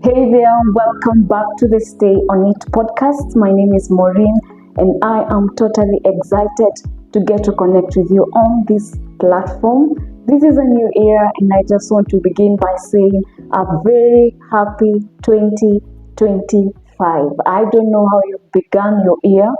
Hey there, welcome back to the Stay On It podcast. My name is Maureen and I am totally excited to get to connect with you on this platform. This is a new era and I just want to begin by saying a very happy 2025. I don't know how you've begun your year,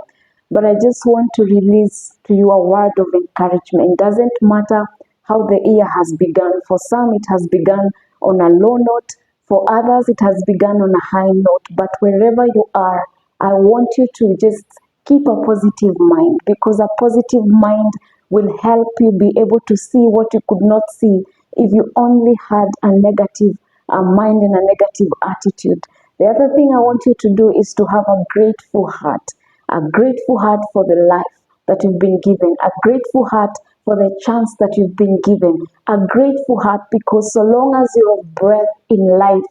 but I just want to release to you a word of encouragement. It doesn't matter how the year has begun. For some, it has begun on a low note. For others, it has begun on a high note. But wherever you are, I want you to just keep a positive mind, because a positive mind will help you be able to see what you could not see if you only had a negative mind and a negative attitude. The other thing I want you to do is to have a grateful heart for the life that you've been given, a grateful heart for the chance that you've been given, a grateful heart because so long as you have breath in life,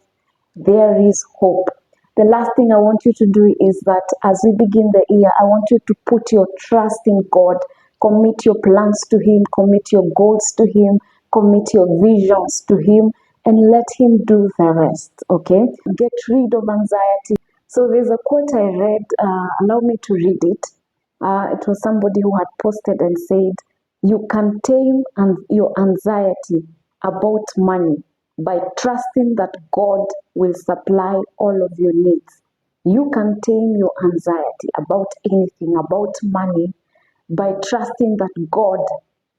there is hope. The last thing I want you to do is that as we begin the year, I want you to put your trust in God, commit your plans to Him, commit your goals to Him, commit your visions to Him, and let Him do the rest, okay? Get rid of anxiety. So there's a quote I read, allow me to read it. It was somebody who had posted and said, you can tame your anxiety about money by trusting that God will supply all of your needs. You can tame your anxiety about anything, about money, by trusting that God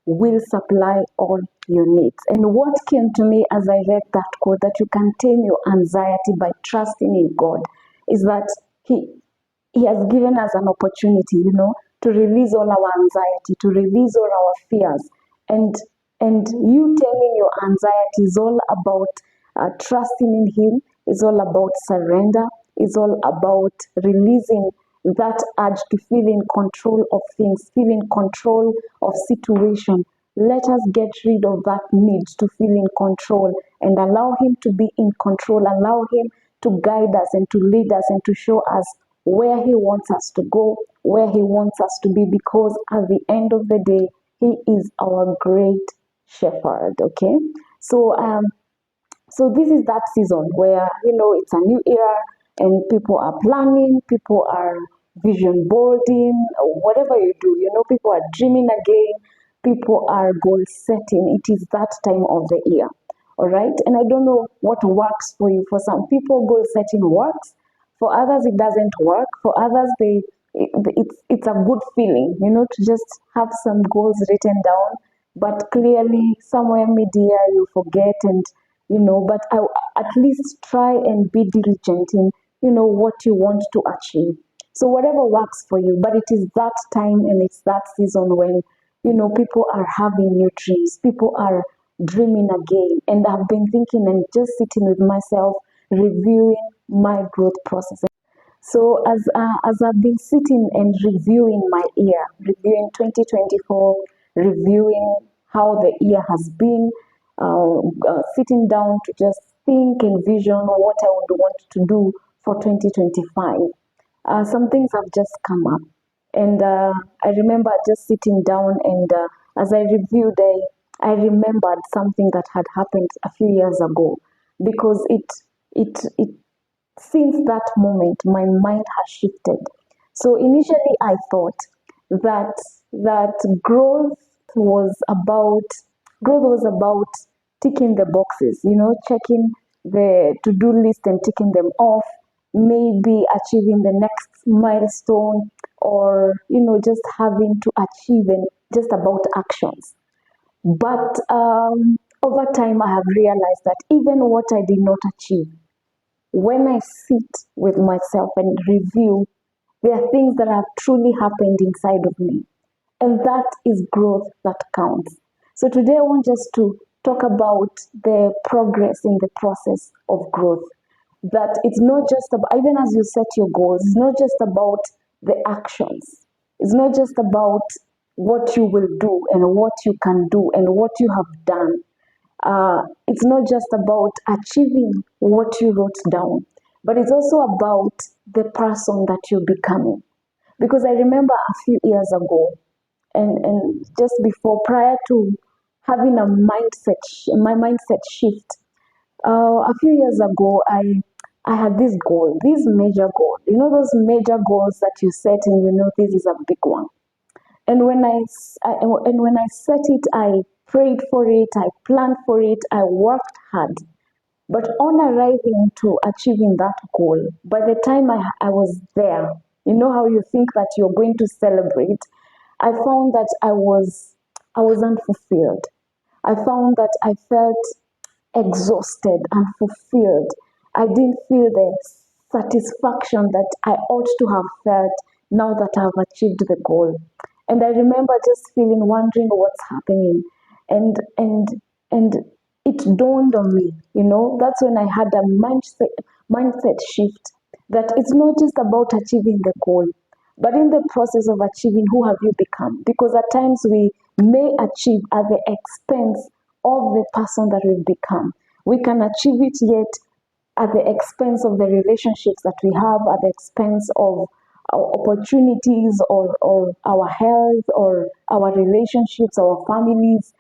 will supply all your needs. And what came to me as I read that quote, that you can tame your anxiety by trusting in God, is that He has given us an opportunity, to release all our anxiety, to release all our fears. And you taming your anxiety is all about trusting in Him, is all about surrender, is all about releasing that urge to feel in control of things, feel in control of situation. Let us get rid of that need to feel in control and allow Him to be in control, allow Him to guide us and to lead us and to show us where He wants us to go, where He wants us to be, because at the end of the day, He is our great shepherd, okay? So this is that season where, it's a new era and people are planning, people are vision boarding, whatever you do, people are dreaming again, people are goal setting. It is that time of the year, all right? And I don't know what works for you. For some people, goal setting works. For others, it doesn't work. For others, it's a good feeling, to just have some goals written down, but clearly somewhere mid-year you forget but at least try and be diligent in, what you want to achieve. So whatever works for you, but it is that time and it's that season when, people are having new dreams, people are dreaming again. And I've been thinking and just sitting with myself, reviewing my growth process. So as I've been sitting and reviewing my year, reviewing 2024, reviewing how the year has been, sitting down to just think and vision what I would want to do for 2025. Some things have just come up. And I remember just sitting down and as I reviewed, I remembered something that had happened a few years ago, because it since that moment, my mind has shifted. So initially, I thought that growth was about ticking the boxes, checking the to-do list and ticking them off, maybe achieving the next milestone, or just having to achieve and just about actions. But over time, I have realized that even what I did not achieve, when I sit with myself and review, there are things that have truly happened inside of me. And that is growth that counts. So today I want us to talk about the progress in the process of growth. That it's not just about, even as you set your goals, it's not just about the actions. It's not just about what you will do and what you can do and what you have done. It's not just about achieving what you wrote down, but it's also about the person that you're becoming. Because I remember a few years ago, and just before, prior to having my mindset shift, a few years ago, I I had this goal, this major goal. You know those major goals that you set and you know this is a big one. And when I set it, I prayed for it, I planned for it, I worked hard. But on arriving to achieving that goal, by the time I was there, you know how you think that you're going to celebrate, I found that I was unfulfilled. I found that I felt exhausted and fulfilled. I didn't feel the satisfaction that I ought to have felt now that I've achieved the goal. And I remember just feeling wondering what's happening. And it dawned on me, you know, that's when I had a mindset shift that it's not just about achieving the goal, but in the process of achieving, who have you become? Because at times we may achieve at the expense of the person that we've become. We can achieve it yet at the expense of the relationships that we have, at the expense of our opportunities or our health or our relationships, our families.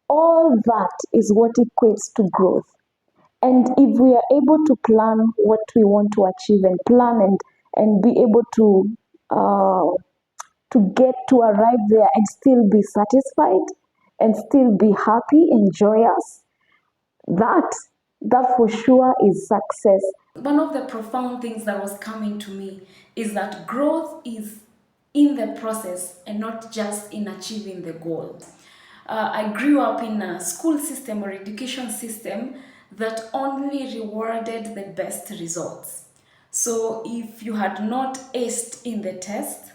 All that is what equates to growth. And if we are able to plan what we want to achieve and plan and be able to get to arrive there and still be satisfied and still be happy and joyous, that that for sure is success. One of the profound things that was coming to me is that growth is in the process and not just in achieving the goal. I grew up in a school system or education system that only rewarded the best results. So if you had not aced in the test,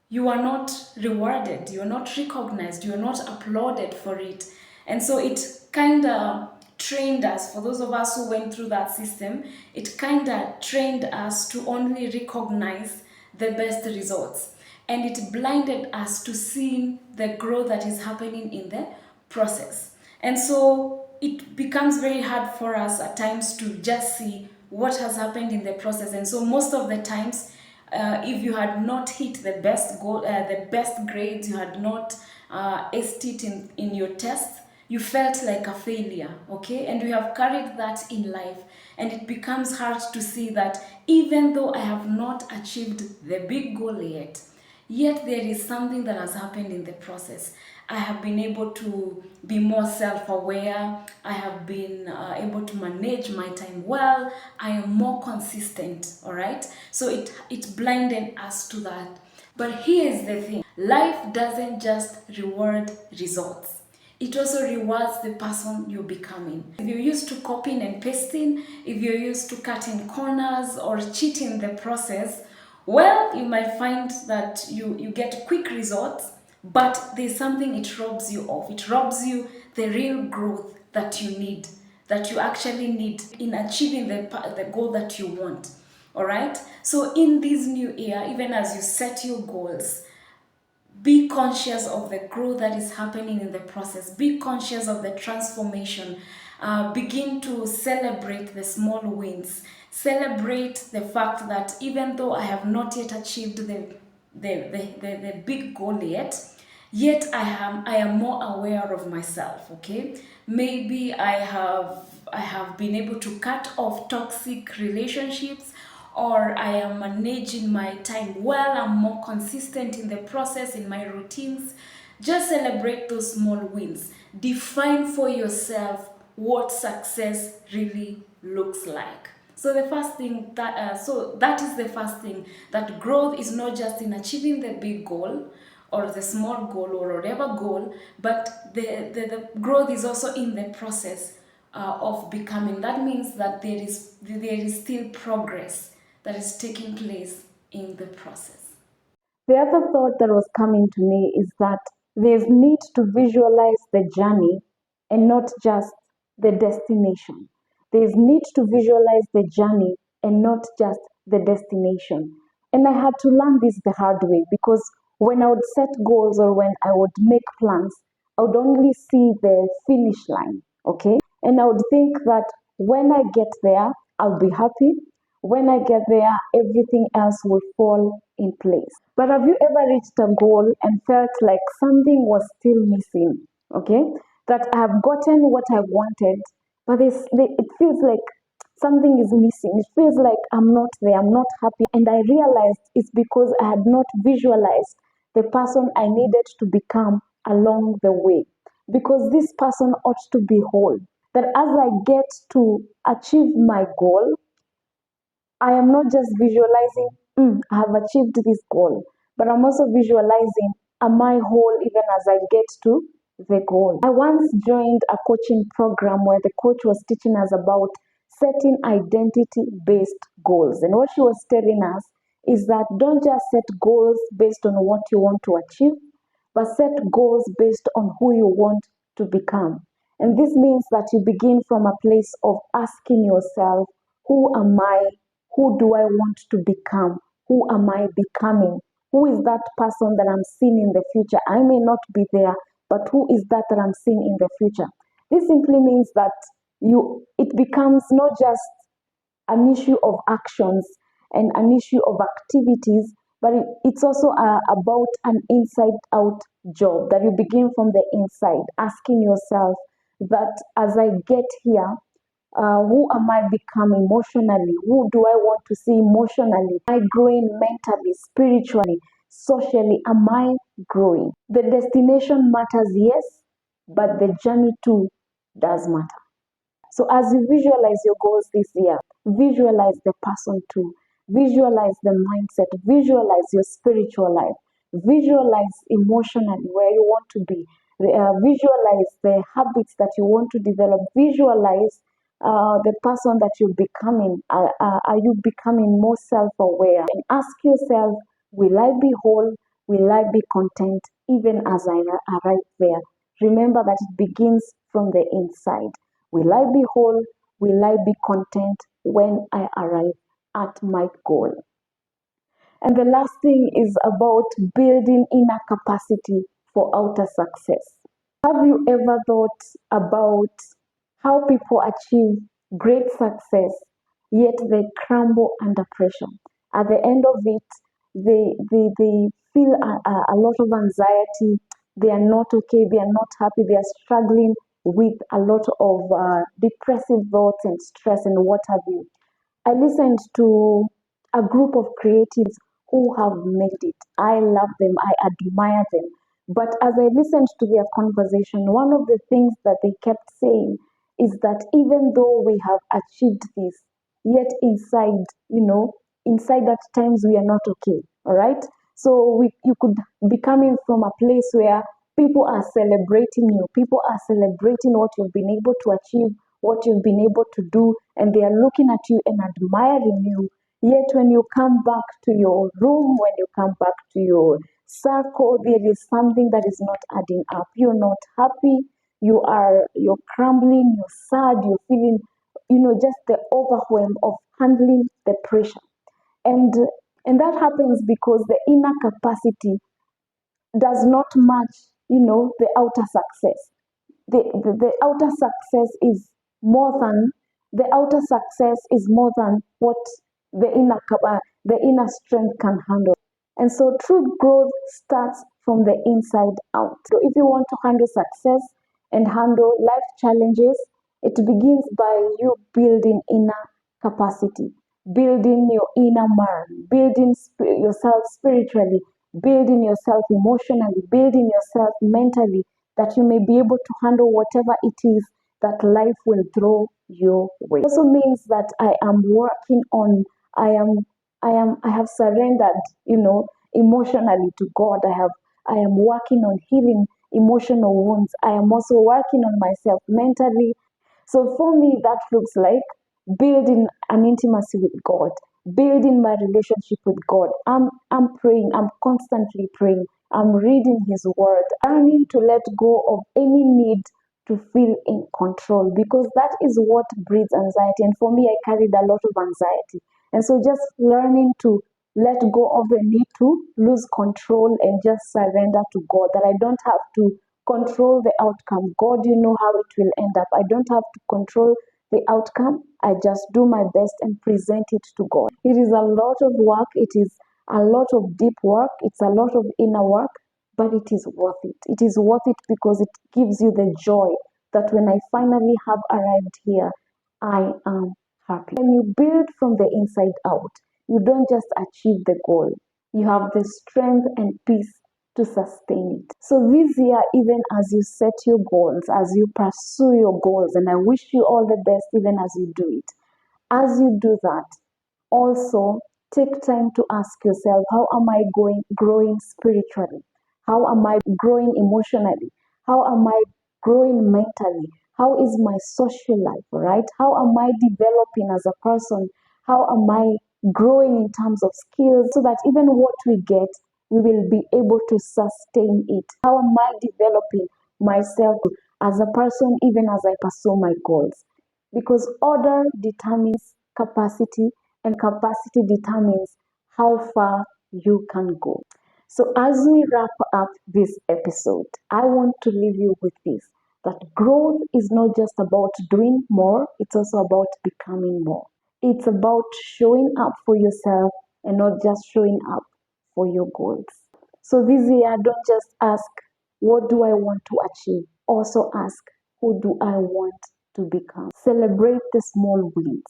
you are not rewarded, you are not recognized, you are not applauded for it. And so it kind of trained us, for those of us who went through that system, it kind of trained us to only recognize the best results. And it blinded us to seeing the growth that is happening in the process. And so it becomes very hard for us at times to just see what has happened in the process. And so most of the times, if you had not hit the best goal, the best grades, you had not aced it in your test, you felt like a failure, okay? And we have carried that in life, and it becomes hard to see that even though I have not achieved the big goal yet there is something that has happened in the process. I have been able to be more self-aware. I have been able to manage my time well. I am more consistent, all right? So it blinded us to that. But here's the thing. Life doesn't just reward results. It also rewards the person you're becoming. If you're used to copying and pasting, if you're used to cutting corners or cheating the process, well, you might find that you get quick results, but there's something it robs you of. It robs you the real growth that you need, that you actually need in achieving the goal that you want. All right? So in this new year, even as you set your goals, be conscious of the growth that is happening in the process. Be conscious of the transformation. Begin to celebrate the small wins. Celebrate the fact that even though I have not yet achieved the big goal yet I am more aware of myself, okay? Maybe I have been able to cut off toxic relationships, or I am managing my time well, I'm more consistent in the process, in my routines. Just celebrate those small wins. Define for yourself what success really looks like. So that is the first thing, that growth is not just in achieving the big goal or the small goal or whatever goal, but the growth is also in the process of becoming. That means that there is still progress that is taking place in the process. The other thought that was coming to me is that there's need to visualize the journey and not just the destination. There's need to visualize the journey and not just the destination. And I had to learn this the hard way, because when I would set goals or when I would make plans, I would only see the finish line, okay? And I would think that when I get there, I'll be happy. When I get there, everything else will fall in place. But have you ever reached a goal and felt like something was still missing? Okay? That I have gotten what I wanted, but it feels like something is missing. It feels like I'm not there, I'm not happy. And I realized it's because I had not visualized the person I needed to become along the way. Because this person ought to be whole. That as I get to achieve my goal, I am not just visualizing, I have achieved this goal, but I'm also visualizing, am I whole even as I get to the goal? I once joined a coaching program where the coach was teaching us about setting identity based goals. And what she was telling us is that don't just set goals based on what you want to achieve, but set goals based on who you want to become. And this means that you begin from a place of asking yourself, who am I? Who do I want to become? Who am I becoming? Who is that person that I'm seeing in the future? I may not be there, but who is that that I'm seeing in the future? This simply means that it becomes not just an issue of actions and an issue of activities, but it's also about an inside out job that you begin from the inside, asking yourself that as I get here, who am I becoming emotionally? Who do I want to see emotionally? Am I growing mentally, spiritually, socially? Am I growing? The destination matters, yes, but the journey too does matter. So as you visualize your goals this year, visualize the person too. Visualize the mindset. Visualize your spiritual life. Visualize emotionally where you want to be. Visualize the habits that you want to develop. Visualize the person that you're becoming. Are you becoming more self-aware? And ask yourself, will I be whole? Will I be content even as I arrive there? Remember that it begins from the inside. Will I be whole? Will I be content when I arrive at my goal? And the last thing is about building inner capacity for outer success. Have you ever thought about how people achieve great success, yet they crumble under pressure? At the end of it, they feel a lot of anxiety. They are not okay. They are not happy. They are struggling with a lot of depressive thoughts and stress and what have you. I listened to a group of creatives who have made it. I love them, I admire them. But as I listened to their conversation, one of the things that they kept saying is that even though we have achieved this, yet inside, inside at times we are not okay. All right. So you could be coming from a place where people are celebrating you, people are celebrating what you've been able to achieve, what you've been able to do, and they are looking at you and admiring you. Yet when you come back to your room, when you come back to your circle, there is something that is not adding up. You're not happy, you're crumbling, you're sad, you're feeling, just the overwhelm of handling the pressure. And and that happens because the inner capacity does not match, the outer success. The outer success is more than the outer success is more than what the inner strength can handle. And so true growth starts from the inside out. So if you want to handle success and handle life challenges, it begins by you building inner capacity, building your inner man, building yourself spiritually, building yourself emotionally, building yourself mentally, that you may be able to handle whatever it is that life will throw your way. It also means that I am working on, I am, I have surrendered, emotionally to God. I am working on healing emotional wounds. I am also working on myself mentally. So for me, that looks like building an intimacy with God, building my relationship with God. I'm praying, I'm constantly praying, I'm reading His Word, learning to let go of any need to feel in control, because that is what breeds anxiety. And for me, I carried a lot of anxiety. And so just learning to let go of the need to lose control and just surrender to God, that I don't have to control the outcome. God, you know how it will end up. I don't have to control the outcome. I just do my best and present it to God. It is a lot of work. It is a lot of deep work. It's a lot of inner work, but it is worth it. It is worth it because it gives you the joy that when I finally have arrived here, I am happy. When you build from the inside out, you don't just achieve the goal, you have the strength and peace to sustain it. So this year, even as you set your goals, as you pursue your goals, and I wish you all the best even as you do it, as you do that, also take time to ask yourself, how am I growing spiritually? How am I growing emotionally? How am I growing mentally? How is my social life, right? How am I developing as a person? How am I growing in terms of skills so that even what we get, we will be able to sustain it? How am I developing myself as a person even as I pursue my goals? Because order determines capacity and capacity determines how far you can go. So, as we wrap up this episode, I want to leave you with this, that growth is not just about doing more, it's also about becoming more. It's about showing up for yourself and not just showing up for your goals. So, this year, don't just ask, what do I want to achieve? Also ask, who do I want to become? Celebrate the small wins.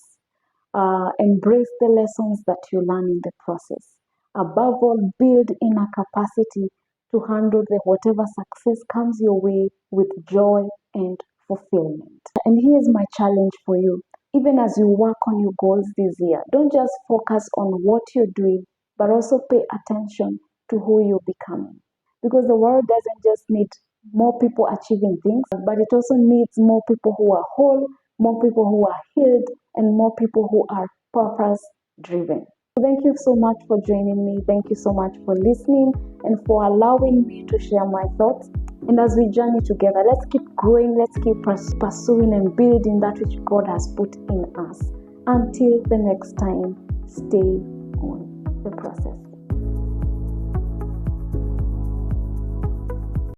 Embrace the lessons that you learn in the process. Above all, build inner capacity to handle the whatever success comes your way with joy and fulfillment. And here's my challenge for you. Even as you work on your goals this year, don't just focus on what you're doing, but also pay attention to who you're becoming. Because the world doesn't just need more people achieving things, but it also needs more people who are whole, more people who are healed, and more people who are purpose driven. Thank you so much for joining me. Thank you so much for listening and for allowing me to share my thoughts. And as we journey together, let's keep growing, let's keep pursuing and building that which God has put in us. Until the next time, stay on the process.